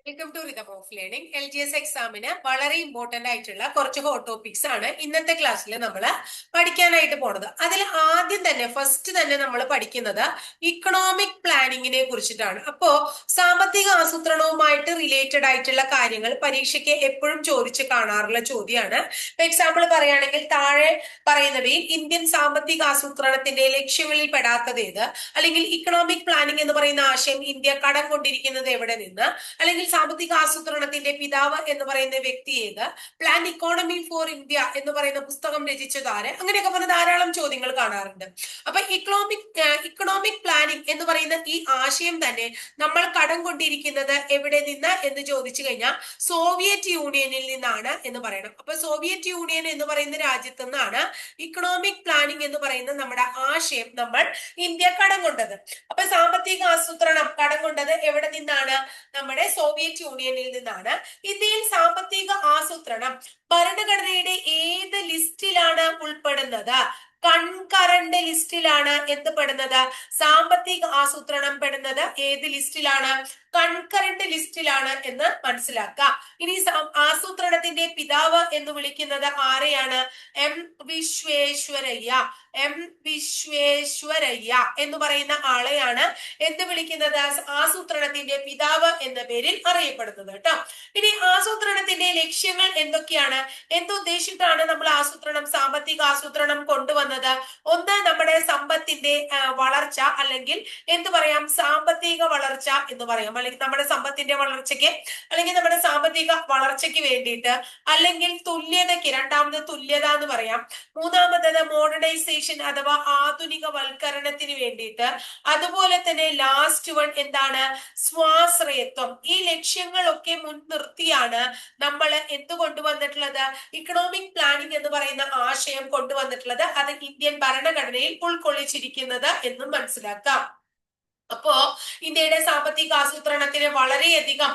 Welcome to rhythm of learning. LGS എക്സാമിന് വളരെ important ആയിട്ടുള്ള കുറച്ച് ഹോട്ട് ടോപ്പിക്സ് ആണ് ഇന്നത്തെ ക്ലാസ്സിൽ നമ്മൾ പഠിക്കാനായിട്ട് പോണത്. അതിൽ ആദ്യം തന്നെ ഫസ്റ്റ് തന്നെ നമ്മൾ പഠിക്കുന്നത് ഇക്കണോമിക് പ്ലാനിങ്ങിനെ കുറിച്ചിട്ടാണ്. അപ്പോ സാമ്പത്തിക ആസൂത്രണവുമായിട്ട് റിലേറ്റഡ് ആയിട്ടുള്ള കാര്യങ്ങൾ പരീക്ഷയ്ക്ക് എപ്പോഴും ചോദിച്ച് കാണാറുള്ള ചോദ്യമാണ്. ഇപ്പൊ എക്സാമ്പിൾ പറയുകയാണെങ്കിൽ താഴെ പറയുന്നവയിൽ ഇന്ത്യൻ സാമ്പത്തിക ആസൂത്രണത്തിന്റെ ലക്ഷ്യങ്ങളിൽ പെടാത്തത് ഏത്? അല്ലെങ്കിൽ ഇക്കണോമിക് പ്ലാനിംഗ് എന്ന് പറയുന്ന ആശയം ഇന്ത്യ കടം കൊണ്ടിരിക്കുന്നത് എവിടെ നിന്ന്? അല്ലെങ്കിൽ സാമ്പത്തിക ആസൂത്രണത്തിന്റെ പിതാവ് എന്ന് പറയുന്ന വ്യക്തി ഏത്? പ്ലാൻ ഇക്കോണമി ഫോർ ഇന്ത്യ എന്ന് പറയുന്ന പുസ്തകം രചിച്ചത് ആര്? അങ്ങനെയൊക്കെ പറഞ്ഞ ധാരാളം ചോദ്യങ്ങൾ കാണാറുണ്ട്. അപ്പൊ ഇക്കണോമിക് പ്ലാനിംഗ് എന്ന് പറയുന്ന ഈ ആശയം തന്നെ നമ്മൾ കടം കൊണ്ടിരിക്കുന്നത് എവിടെ നിന്ന് എന്ന് ചോദിച്ചു കഴിഞ്ഞാൽ സോവിയറ്റ് യൂണിയനിൽ നിന്നാണ് എന്ന് പറയണം. അപ്പൊ സോവിയറ്റ് യൂണിയൻ എന്ന് പറയുന്ന രാജ്യത്തു നിന്നാണ് ഇക്കണോമിക് പ്ലാനിംഗ് എന്ന് പറയുന്ന നമ്മുടെ ആശയം നമ്മൾ ഇന്ത്യ കടം കൊണ്ടത്. അപ്പൊ സാമ്പത്തിക ആസൂത്രണം കടം കൊണ്ടത് എവിടെ നിന്നാണ്? നമ്മുടെ സോവിയറ്റ് യൂണിയനിൽ നിന്നാണ്. ഇന്ത്യയിൽ സാമ്പത്തിക ആസൂത്രണം ഭരണഘടനയുടെ ഏത് ലിസ്റ്റിലാണ് ഉൾപ്പെടുന്നത്? കൺകറന്റ് ലിസ്റ്റിലാണ് എന്ത് പെടുന്നത്? സാമ്പത്തിക ആസൂത്രണം പെടുന്നത് ഏത് ലിസ്റ്റിലാണ്? കൺകറന്റ് ലിസ്റ്റിലാണ് എന്ന് മനസ്സിലാക്കാം. ഇനി ആസൂത്രണത്തിന്റെ പിതാവ് എന്ന് വിളിക്കുന്നത് ആരെയാണ്? എം വിശ്വേശ്വരയ്യ. എം വിശ്വേശ്വരയ്യ എന്ന് പറയുന്ന ആളെയാണ് എന്ത് വിളിക്കുന്നത്? ആസൂത്രണത്തിന്റെ പിതാവ് എന്ന പേരിൽ അറിയപ്പെടുന്നത് കേട്ടോ. ഇനി ആസൂത്രണത്തിന്റെ ലക്ഷ്യങ്ങൾ എന്തൊക്കെയാണ്? എന്തുദ്ദേശിച്ചിട്ടാണ് നമ്മൾ സാമ്പത്തിക ആസൂത്രണം കൊണ്ടുവന്നത്? ഒന്ന്, നമ്മുടെ സമ്പത്തിന്റെ വളർച്ച, അല്ലെങ്കിൽ എന്ത് പറയാം, സാമ്പത്തിക വളർച്ച എന്ന് പറയാം. അല്ലെങ്കിൽ നമ്മുടെ സമ്പത്തിന്റെ വളർച്ചയ്ക്ക്, അല്ലെങ്കിൽ നമ്മുടെ സാമ്പത്തിക വളർച്ചയ്ക്ക് വേണ്ടിയിട്ട്, അല്ലെങ്കിൽ തുല്യതയ്ക്ക്, രണ്ടാമത് തുല്യത എന്ന് പറയാം. മൂന്നാമത്തത് മോഡേണൈസേഷൻ അഥവാ ആധുനിക വൽക്കരണത്തിന് വേണ്ടിയിട്ട്. അതുപോലെ തന്നെ ലാസ്റ്റ് വൺ എന്താണ്? സ്വാശ്രയത്വം. ഈ ലക്ഷ്യങ്ങളൊക്കെ മുൻനിർത്തിയാണ് നമ്മൾ എന്ത് കൊണ്ടുവന്നിട്ടുള്ളത്? ഇക്കണോമിക് പ്ലാനിംഗ് എന്ന് പറയുന്ന ആശയം കൊണ്ടുവന്നിട്ടുള്ളത്. അത് ഇന്ത്യൻ ഭരണഘടനയിൽ ഉൾക്കൊള്ളിച്ചിരിക്കുന്നത് എന്നും മനസ്സിലാക്കാം. അപ്പോ ഇന്ത്യയുടെ സാമ്പത്തിക ആസൂത്രണത്തിന് വളരെയധികം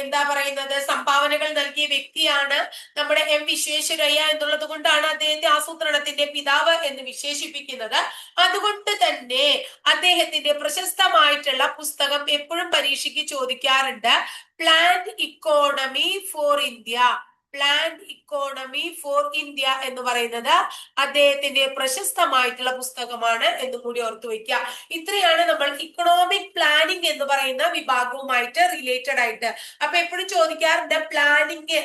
എന്താ പറയുന്നത്, സംഭാവനകൾ നൽകിയ വ്യക്തിയാണ് നമ്മുടെ എം വിശ്വേശ്വരയ്യ എന്നുള്ളത് കൊണ്ടാണ് അദ്ദേഹത്തെ ആസൂത്രണത്തിന്റെ പിതാവ് എന്ന് വിശേഷിപ്പിക്കുന്നത്. അതുകൊണ്ട് തന്നെ അദ്ദേഹത്തിന്റെ പ്രശസ്തമായിട്ടുള്ള പുസ്തകം എപ്പോഴും പരീക്ഷയ്ക്ക് ചോദിക്കാറുണ്ട്. Planned economy for India. Planned economy for India എന്ന് പറയുന്നത് അദ്ദേഹത്തിന്റെ പ്രശസ്തമായിട്ടുള്ള പുസ്തകമാണ് എന്ന് കൂടി ഓർത്തു വെക്കുക. ഇത്രയാണ് നമ്മൾ ഇക്കണോമിക് പ്ലാനിംഗ് എന്ന് പറയുന്ന വിഭാഗവുമായിട്ട് റിലേറ്റഡ് ആയിട്ട്. അപ്പൊ എപ്പോഴും ചോദിക്കാറുണ്ട് പ്ലാനിങ്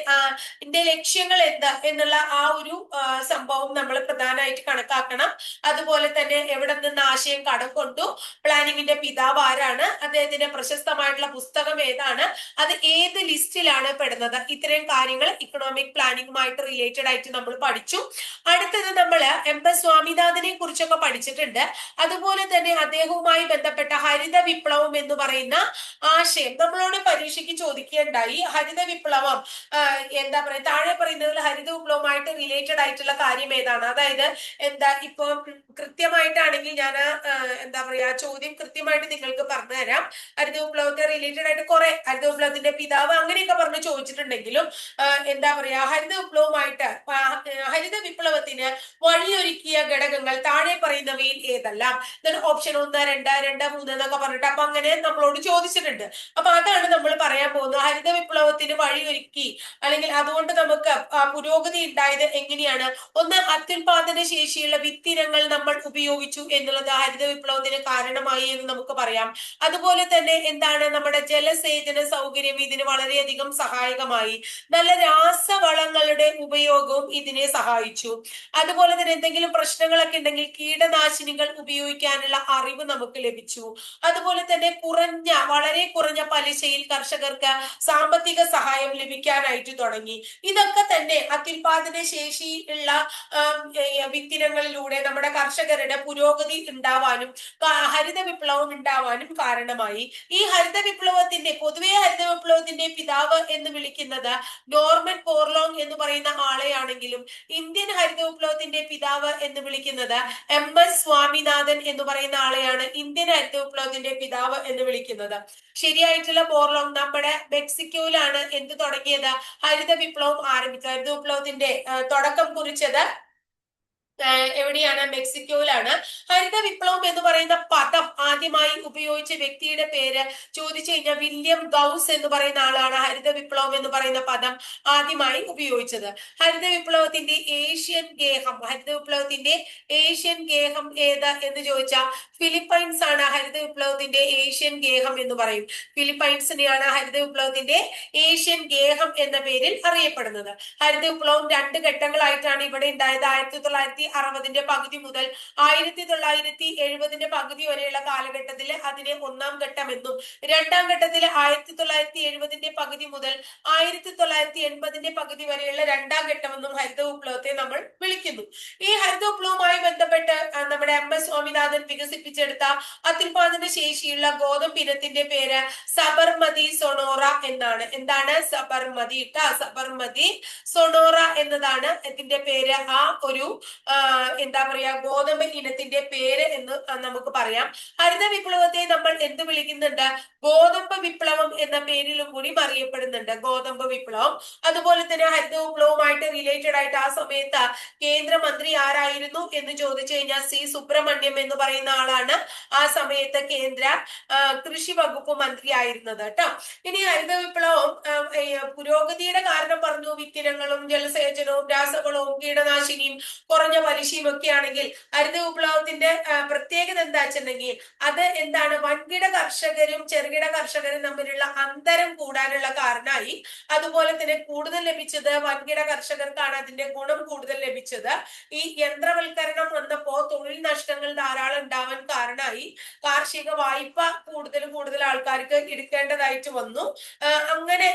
ലക്ഷ്യങ്ങൾ എന്താ എന്നുള്ള ആ ഒരു സംഭവം നമ്മൾ പ്രധാനമായിട്ട് കണക്കാക്കണം. അതുപോലെ തന്നെ എവിടെ നിന്ന് ആശയം കടം കൊണ്ടു, പ്ലാനിങ്ങിന്റെ പിതാവ് ആരാണ്, അദ്ദേഹത്തിന്റെ പ്രശസ്തമായിട്ടുള്ള പുസ്തകം ഏതാണ്, അത് ഏത് ലിസ്റ്റിലാണ് പെടുന്നത്, ഇത്രയും കാര്യങ്ങൾ ഇക്കണോമിക് പ്ലാനിങ്ങുമായിട്ട് റിലേറ്റഡ് ആയിട്ട് നമ്മൾ പഠിച്ചു. അടുത്തത് നമ്മൾ MS സ്വാമിനാഥനെ കുറിച്ചൊക്കെ പഠിച്ചിട്ടുണ്ട്. അതുപോലെ തന്നെ അദ്ദേഹവുമായി ബന്ധപ്പെട്ട ഹരിത വിപ്ലവം എന്ന് പറയുന്ന ആശയം നമ്മളോട് പരീക്ഷയ്ക്ക് ചോദിക്കുകയുണ്ടായി. ഹരിത വിപ്ലവം എന്താ പറയുക, താഴെ പറയുന്നതിൽ ഹരിത വിപ്ലവമായിട്ട് റിലേറ്റഡ് ആയിട്ടുള്ള കാര്യം ഏതാണ്? അതായത് എന്താ, ഇപ്പൊ കൃത്യമായിട്ടാണെങ്കിൽ ഞാൻ എന്താ പറയാ ചോദ്യം കൃത്യമായിട്ട് നിങ്ങൾക്ക് പറഞ്ഞു തരാം. ഹരിത വിപ്ലവത്തെ റിലേറ്റഡ് ആയിട്ട് കുറെ ഹരിത വിപ്ലവത്തിന്റെ പിതാവ് അങ്ങനെയൊക്കെ പറഞ്ഞ് ചോദിച്ചിട്ടുണ്ടെങ്കിലും എന്താ പറയാ, ഹരിത ഹരിത വിപ്ലവത്തിന് വഴിയൊരുക്കിയ ഘടകങ്ങൾ താഴെ പറയുന്നവയിൽ ഏതെല്ലാം? ഓപ്ഷൻ 1, 2, 2, 3 എന്നൊക്കെ പറഞ്ഞിട്ട് അപ്പൊ അങ്ങനെ നമ്മളോട് ചോദിച്ചിട്ടുണ്ട്. അപ്പൊ അതാണ് നമ്മൾ പറയാൻ പോകുന്നത്. ഹരിത വിപ്ലവത്തിന് വഴിയൊരുക്കി, അല്ലെങ്കിൽ അതുകൊണ്ട് നമുക്ക് പുരോഗതി ഉണ്ടായത് എങ്ങനെയാണ്? ഒന്ന്, അത്യുൽപാദന ശേഷിയുള്ള വിത്തിനങ്ങൾ നമ്മൾ ഉപയോഗിച്ചു എന്നുള്ളത് ഹരിത വിപ്ലവത്തിന് കാരണമായി എന്ന് നമുക്ക് പറയാം. അതുപോലെ തന്നെ എന്താണ്, നമ്മുടെ ജലസേചന സൗകര്യം ഇതിന് വളരെയധികം സഹായകമായി. നല്ല രാസവളങ്ങളുടെ ഉപയോഗവും ഇതിനെ സഹായിച്ചു. അതുപോലെ തന്നെ എന്തെങ്കിലും പ്രശ്നങ്ങളൊക്കെ ഉണ്ടെങ്കിൽ കീടനാശിനികൾ ഉപയോഗിക്കാനുള്ള അറിവ് നമുക്ക് ലഭിച്ചു. അതുപോലെ തന്നെ വളരെ കുറഞ്ഞ പലിശയിൽ കർഷകർക്ക് സാമ്പത്തിക സഹായം ലഭിക്കാനായിട്ട് തുടങ്ങി. ഇതൊക്കെ തന്നെ അത്യുൽപാദന ശേഷി ഉള്ള വിത്തിനങ്ങളിലൂടെ നമ്മുടെ കർഷകരുടെ പുരോഗതി ഉണ്ടാവാനും ഹരിത വിപ്ലവം ഉണ്ടാവാനും കാരണമായി. ഈ ഹരിത വിപ്ലവത്തിന്റെ പിതാവ് എന്ന് വിളിക്കുന്നത് നോർമൻ ബോർലോങ് എന്ന് പറയുന്ന ആളെയാണെങ്കിലും ഇന്ത്യൻ ഹരിത വിപ്ലവത്തിന്റെ പിതാവ് എന്ന് വിളിക്കുന്നത് MS സ്വാമിനാഥൻ എന്ന് പറയുന്ന ആളെയാണ് ഇന്ത്യൻ ഹരിത വിപ്ലവത്തിന്റെ പിതാവ് എന്ന് വിളിക്കുന്നത്. ശരിയായിട്ടുള്ള ബോർലോങ് നമ്മുടെ മെക്സിക്കോയിലാണ് എന്ത് തുടങ്ങിയത്? ഹരിത വിപ്ലവം ആരംഭിച്ചത്. ഹരിത വിപ്ലവത്തിന്റെ തുടക്കം കുറിച്ചത് എവിടെയാണ്? മെക്സിക്കോയിലാണ്. ഹരിത വിപ്ലവം എന്ന് പറയുന്ന പദം ആദ്യമായി ഉപയോഗിച്ച വ്യക്തിയുടെ പേര് ചോദിച്ചു കഴിഞ്ഞാൽ വില്യം ഗൗസ് എന്ന് പറയുന്ന ആളാണ് ഹരിത വിപ്ലവം എന്ന് പറയുന്ന പദം ആദ്യമായി ഉപയോഗിച്ചത്. ഹരിത വിപ്ലവത്തിന്റെ ഏഷ്യൻ ഗേഹം, ഹരിത വിപ്ലവത്തിന്റെ ഏഷ്യൻ ഗേഹം ഏത് എന്ന് ചോദിച്ചാൽ ഫിലിപ്പൈൻസ് ആണ് ഹരിത വിപ്ലവത്തിന്റെ ഏഷ്യൻ ഗേഹം എന്ന് പറയും. ഫിലിപ്പൈൻസിനെയാണ് ഹരിത വിപ്ലവത്തിന്റെ ഏഷ്യൻ ഗേഹം എന്ന പേരിൽ അറിയപ്പെടുന്നത്. ഹരിത വിപ്ലവം രണ്ട് ഘട്ടങ്ങളായിട്ടാണ് ഇവിടെ ഉണ്ടായത്. 1960 പകുതി മുതൽ 1970 പകുതി വരെയുള്ള കാലഘട്ടത്തിൽ അതിനെ ഒന്നാം ഘട്ടം എന്നും, രണ്ടാം ഘട്ടത്തിൽ 1970 പകുതി മുതൽ 1980 പകുതി വരെയുള്ള രണ്ടാം ഘട്ടം എന്നും ഹരിത വിപ്ലവത്തെ നമ്മൾ വിളിക്കുന്നു. ഈ ഹരിത വിപ്ലവവുമായി ബന്ധപ്പെട്ട് നമ്മുടെ MS സ്വാമിനാഥൻ വികസിപ്പിച്ചെടുത്ത അത്യുൽപാദന ശേഷിയുള്ള ഗോതമ്പ് ഇനത്തിന്റെ പേര് സബർമതി സൊണോറ എന്നാണ്. എന്താണ്? സബർമതി. സബർമതി സൊണോറ എന്നതാണ് ഇതിന്റെ പേര്. ആ ഒരു എന്താ പറയാ, ഗോതമ്പ് ഇനത്തിന്റെ പേര് എന്ന് നമുക്ക് പറയാം. ഹരിത വിപ്ലവത്തെ നമ്മൾ എന്ത് വിളിക്കുന്നുണ്ട്? ഗോതമ്പ് വിപ്ലവം എന്ന പേരിലും കൂടി അറിയപ്പെടുന്നുണ്ട്. ഗോതമ്പ് വിപ്ലവം. അതുപോലെ തന്നെ ഹരിത വിപ്ലവവുമായിട്ട് റിലേറ്റഡ് ആയിട്ട് ആ സമയത്ത് കേന്ദ്രമന്ത്രി ആരായിരുന്നു എന്ന് ചോദിച്ചു കഴിഞ്ഞാൽ C സുബ്രഹ്മണ്യം എന്ന് പറയുന്ന ആളാണ് ആ സമയത്ത് കേന്ദ്ര കൃഷി വകുപ്പ് മന്ത്രി ആയിരുന്നത് കേട്ടോ. ഇനി ഹരിത വിപ്ലവം പുരോഗതിയുടെ കാരണം പറഞ്ഞു. വിത്തിനങ്ങളും ജലസേചനവും രാസവളവും കീടനാശിനിയും കുറഞ്ഞ പലിശയും ഒക്കെ ആണെങ്കിൽ ഹരിത വിപ്ലവത്തിന്റെ പ്രത്യേകത എന്താ വെച്ചിട്ടുണ്ടെങ്കിൽ അത് എന്താണ്? വൻകിട കർഷകരും ചെറുകിട കർഷകരും തമ്മിലുള്ള അന്തരം കൂടാനുള്ള കാരണമായി. അതുപോലെ തന്നെ കൂടുതൽ ലഭിച്ചത് വൻകിട കർഷകർക്കാണ് അതിന്റെ ഗുണം കൂടുതൽ ലഭിച്ചത്. ഈ യന്ത്രവൽക്കരണം വന്നപ്പോ തൊഴിൽ നഷ്ടങ്ങൾ ധാരാളം ഉണ്ടാവാൻ കാരണമായി. കാർഷിക വായ്പ കൂടുതൽ ആൾക്കാർക്ക് എടുക്കേണ്ടതായിട്ട് വന്നു. അങ്ങനെ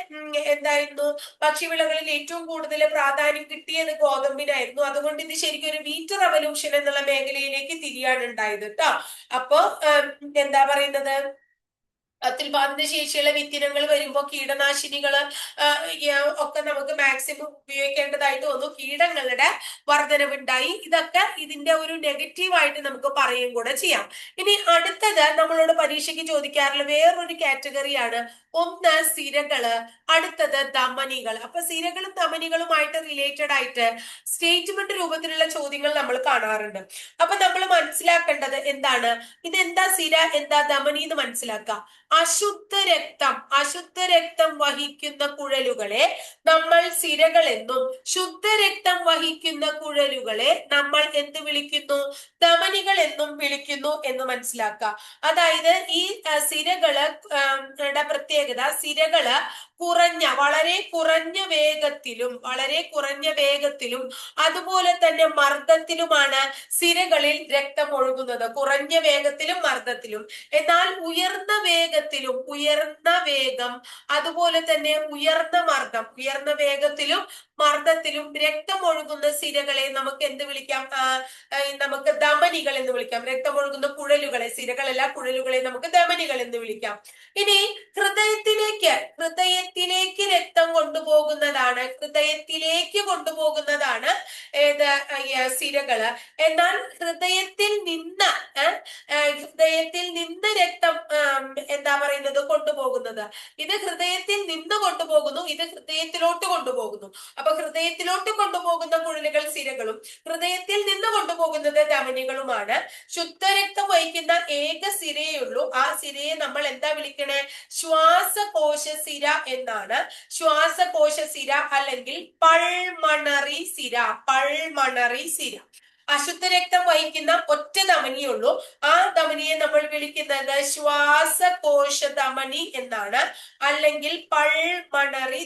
എന്തായിരുന്നു? ഭക്ഷ്യവിളകളിൽ ഏറ്റവും കൂടുതൽ പ്രാധാന്യം കിട്ടിയത് ഗോതമ്പിനായിരുന്നു. അതുകൊണ്ട് ഇത് ശരിക്കും ഒരു വീറ്റ് റവല്യൂഷൻ എന്നുള്ള മേഖലയിലേക്ക് തിരിയാണ് ഉണ്ടായത് കേട്ടോ. അപ്പോ എന്താ പറയുന്നത്? അത്യുൽപാദന ശേഷിയുള്ള വിത്തിനങ്ങൾ വരുമ്പോൾ കീടനാശിനികള് ഒക്കെ നമുക്ക് മാക്സിമം ഉപയോഗിക്കേണ്ടതായിട്ട് വന്നു. കീടങ്ങളുടെ വർധനവുണ്ടായി. ഇതൊക്കെ ഇതിന്റെ ഒരു നെഗറ്റീവായിട്ട് നമുക്ക് പറയുകയും കൂടെ ചെയ്യാം. ഇനി അടുത്തത് നമ്മളോട് പരീക്ഷയ്ക്ക് ചോദിക്കാറുള്ള വേറൊരു കാറ്റഗറിയാണ്. ഒന്ന് സിരകള്, അടുത്തത് ധമനികൾ. അപ്പൊ സിരകളും ധമനികളുമായിട്ട് റിലേറ്റഡ് ആയിട്ട് സ്റ്റേറ്റ്മെന്റ് രൂപത്തിലുള്ള ചോദ്യങ്ങൾ നമ്മൾ കാണാറുണ്ട്. അപ്പൊ നമ്മൾ മനസ്സിലാക്കേണ്ടത് എന്താണ്? ഇതെന്താ സിര, എന്താ ധമനി എന്ന് മനസ്സിലാക്കാം. അശുദ്ധ രക്തം വഹിക്കുന്ന കുഴലുകളെ നമ്മൾ സിരകൾ എന്നും, ശുദ്ധരക്തം വഹിക്കുന്ന കുഴലുകളെ നമ്മൾ എന്ത് വിളിക്കുന്നു? ധമനികൾ എന്നും വിളിക്കുന്നു എന്ന് മനസ്സിലാക്കുക. അതായത് ഈ സിരകള് പ്രത്യേകത, സിരകള് വളരെ കുറഞ്ഞ വേഗത്തിലും അതുപോലെ തന്നെ മർദ്ദത്തിലുമാണ് സിരകളിൽ രക്തം ഒഴുകുന്നത്. കുറഞ്ഞ വേഗത്തിലും മർദ്ദത്തിലും. എന്നാൽ ഉയർന്ന വേഗം അതുപോലെ തന്നെ ഉയർന്ന മർദ്ദം, ഉയർന്ന വേഗത്തിലും മർദ്ദത്തിലും രക്തം ഒഴുകുന്ന സിരകളെ നമുക്ക് എന്ത് വിളിക്കാം? നമുക്ക് ധമനികൾ എന്ന് വിളിക്കാം. രക്തം ഒഴുകുന്ന കുഴലുകളെ, സിരകളല്ല കുഴലുകളെ നമുക്ക് ധമനികൾ എന്ന് വിളിക്കാം. ഇനി ഹൃദയത്തിലേക്ക് രക്തം കൊണ്ടുപോകുന്നതാണ് ഏത്? സിരകള്. എന്നാൽ ഹൃദയത്തിൽ നിന്ന് രക്തം എന്താ പറയുന്നത്? കൊണ്ടുപോകുന്നത്. ഇത് ഹൃദയത്തിൽ നിന്ന് കൊണ്ടുപോകുന്നു, ഇത് ഹൃദയത്തിലോട്ട് കൊണ്ടുപോകുന്നു. അപ്പൊ ഹൃദയത്തിലോട്ട് കൊണ്ടുപോകുന്ന കുഴലുകൾ സിരകളും, ഹൃദയത്തിൽ നിന്ന് കൊണ്ടുപോകുന്നത് ധമനികളുമാണ്. ശുദ്ധരക്തം വഹിക്കുന്ന ഏക സിരയേ ഉള്ളൂ. ആ സിരയെ നമ്മൾ എന്താ വിളിക്കണേ? ശ്വാസകോശ സിര എന്നാണ്. ശ്വാസകോശ സിര അല്ലെങ്കിൽ പൾമണറി സിര. അശുദ്ധരക്തം വഹിക്കുന്ന ഒറ്റ ധമനിയേ ഉള്ളൂ. ആ ധമനിയെ നമ്മൾ വിളിക്കുന്നത് ശ്വാസകോശ ധമനി എന്നാണ്, അല്ലെങ്കിൽ പൾമണറി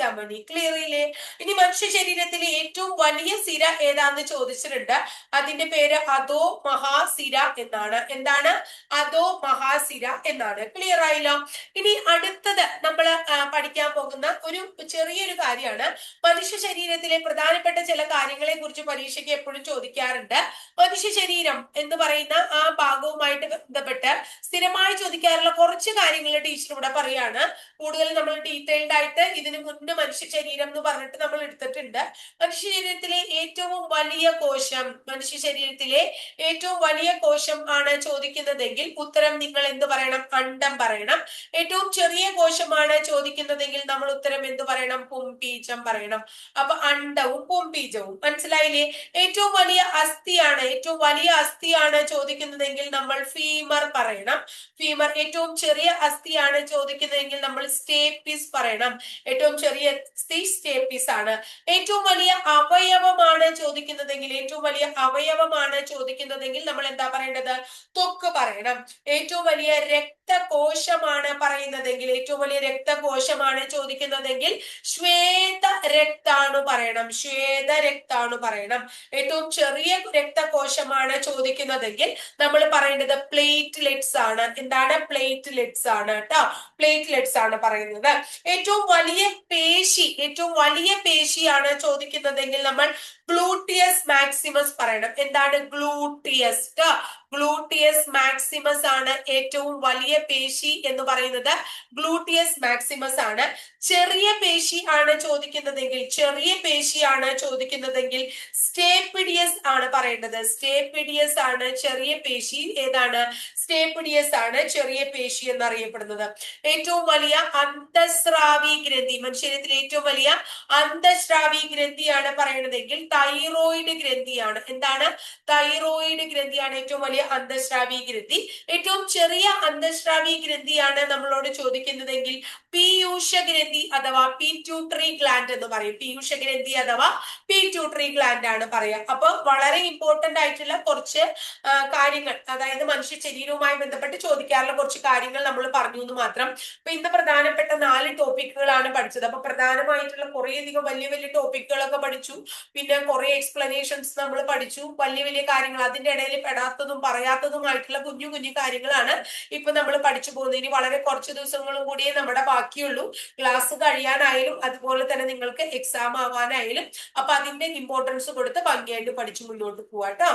ധമനി. ക്ലിയർ ഇല്ലേ? ഇനി മനുഷ്യ ശരീരത്തിലെ ഏറ്റവും വലിയ സിര ഏതാന്ന് ചോദിച്ചിട്ടുണ്ട്. അതിന്റെ പേര് അധോ മഹാസിര എന്നാണ്. എന്താണ്? അധോ മഹാസിര എന്നാണ്. ക്ലിയർ ആയില്ലോ? ഇനി അടുത്തത് നമ്മൾ പഠിക്കാൻ പോകുന്ന ഒരു ചെറിയൊരു കാര്യമാണ്. മനുഷ്യ ശരീരത്തിലെ പ്രധാനപ്പെട്ട ചില കാര്യങ്ങളെ കുറിച്ച് പരീക്ഷയ്ക്ക് എപ്പോഴും ചോദിക്കാറുണ്ട്. മനുഷ്യ ശരീരം എന്ന് പറയുന്ന ആ ഭാഗവുമായിട്ട് ബന്ധപ്പെട്ട് സ്ഥിരമായി ചോദിക്കാറുള്ള കുറച്ച് കാര്യങ്ങൾ ടീച്ചർ ഇവിടെ പറയാണ്. കൂടുതൽ നമ്മൾ ഡീറ്റെയിൽഡ് ആയിട്ട് ഇതിനു മുന്നേ മനുഷ്യ ശരീരം എന്ന് പറഞ്ഞിട്ട് നമ്മൾ എടുത്തിട്ടുണ്ട്. മനുഷ്യ ശരീരത്തിലെ ഏറ്റവും വലിയ കോശം ആണ് ചോദിക്കുന്നതെങ്കിൽ ഉത്തരം നിങ്ങൾ എന്ത് പറയണം? അണ്ഡം പറയണം. ഏറ്റവും ചെറിയ കോശമാണ് ചോദിക്കുന്നതെങ്കിൽ നമ്മൾ ഉത്തരം എന്ത് പറയണം? പുംബീജം പറയണം. അപ്പൊ അണ്ഡവും പുംബീജവും മനസ്സിലായി. മനസ്സിലായില്ലേ? ഏറ്റവും വലിയ അസ്ഥിയാണ് ചോദിക്കുന്നതെങ്കിൽ നമ്മൾ ഫീമർ പറയണം. ഫീമർ. ഏറ്റവും ചെറിയ അസ്ഥിയാണ് ചോദിക്കുന്നതെങ്കിൽ നമ്മൾ സ്റ്റേപ്പിസ് പറയണം. ഏറ്റവും ചെറിയ അസ്ഥി സ്റ്റേപ്പിസ് ആണ്. ഏറ്റവും വലിയ അവയവമാണ് ചോദിക്കുന്നതെങ്കിൽ നമ്മൾ എന്താ പറയേണ്ടത്? ത്വക്ക് പറയണം. ഏറ്റവും വലിയ രക്തകോശമാണ് ചോദിക്കുന്നതെങ്കിൽ ശ്വേതരക്താണു പറയണം. ഏറ്റവും ചെറിയ രക്തകോശമാണ് ചോദിക്കുന്നതെങ്കിൽ നമ്മൾ പറയേണ്ടത് പ്ലേറ്റ്ലെറ്റ്സ് ആണ്. എന്താണ്? പ്ലേറ്റ്ലെറ്റ്സ് ആണ് കേട്ടോ. പ്ലേറ്റ്ലെറ്റ്സ് ആണ് പറയുന്നത്. ഏറ്റവും വലിയ പേശിയാണ് ചോദിക്കുന്നതെങ്കിൽ നമ്മൾ ഗ്ലൂട്ടിയസ് മാക്സിമസ് പറയണം. എന്താണ്? ഗ്ലൂട്ടിയസ് മാക്സിമസ് ആണ് ഏറ്റവും വലിയ പേശി എന്ന് പറയുന്നത്. ഗ്ലൂട്ടിയസ് മാക്സിമസ് ആണ്. ചെറിയ പേശി ആണ് ചോദിക്കുന്നതെങ്കിൽ സ്റ്റേപ്പിഡിയസ് ആണ് പറയേണ്ടത്. സ്റ്റേപ്പിഡിയസ് ആണ് ചെറിയ പേശി. ഏതാണ്? സ്റ്റേപ്പിഡിയസ് ആണ് ചെറിയ പേശി എന്നറിയപ്പെടുന്നത്. ഏറ്റവും വലിയ അന്തസ്രാവി ഗ്രന്ഥി, മനുഷ്യരത്തിലെ ഏറ്റവും വലിയ അന്തസ്രാവി ഗ്രന്ഥിയാണ് പറയണതെങ്കിൽ തൈറോയിഡ് ഗ്രന്ഥിയാണ്. എന്താണ്? തൈറോയിഡ് ഗ്രന്ഥിയാണ് ഏറ്റവും വലിയ അന്തസ്രാവി ഗ്രന്ഥി. ഏറ്റവും ചെറിയ അന്തസ്രാവി ഗ്രന്ഥിയാണ് നമ്മളോട് ചോദിക്കുന്നതെങ്കിൽ പീയൂഷ ഗ്രന്ഥി അഥവാ പീറ്റ്യൂട്ടറി ഗ്ലാൻഡ് എന്ന് പറയും. പീയൂഷ ഗ്രന്ഥി അഥവാ പീറ്റ്യൂട്ടറി ഗ്ലാൻഡ് ആണ് പറയാം. അപ്പൊ വളരെ ഇമ്പോർട്ടന്റ് ആയിട്ടുള്ള കുറച്ച് കാര്യങ്ങൾ, അതായത് മനുഷ്യ ശരീരവുമായി ബന്ധപ്പെട്ട് ചോദിക്കാറുള്ള കുറച്ച് കാര്യങ്ങൾ നമ്മൾ പറഞ്ഞു എന്ന് മാത്രം. അപ്പൊ ഇന്ന് പ്രധാനപ്പെട്ട 4 ടോപ്പിക്കുകളാണ് പഠിച്ചത്. അപ്പൊ പ്രധാനമായിട്ടുള്ള കുറേയധികം വലിയ വലിയ ടോപ്പിക്കുകളൊക്കെ പഠിച്ചു. പിന്നെ കുറെ എക്സ്പ്ലനേഷൻസ് നമ്മൾ പഠിച്ചു. വലിയ വലിയ കാര്യങ്ങൾ, അതിന്റെ ഇടയിൽ പെടാത്തതും പറയാത്തതുമായിട്ടുള്ള കുഞ്ഞു കുഞ്ഞു കാര്യങ്ങളാണ് ഇപ്പൊ നമ്മൾ പഠിച്ചു പോകുന്നത്. ഇനി വളരെ കുറച്ച് ദിവസങ്ങളും കൂടിയേ നമ്മുടെ ബാക്കിയുള്ളൂ. ക്ലാസ് കഴിയാനായാലും അതുപോലെ തന്നെ നിങ്ങൾക്ക് എക്സാം ആവാനായാലും. അപ്പൊ അതിന്റെ ഇമ്പോർട്ടൻസ് കൊടുത്ത് ഭംഗിയായിട്ട് പഠിച്ചു മുന്നോട്ട് പോവാട്ടോ.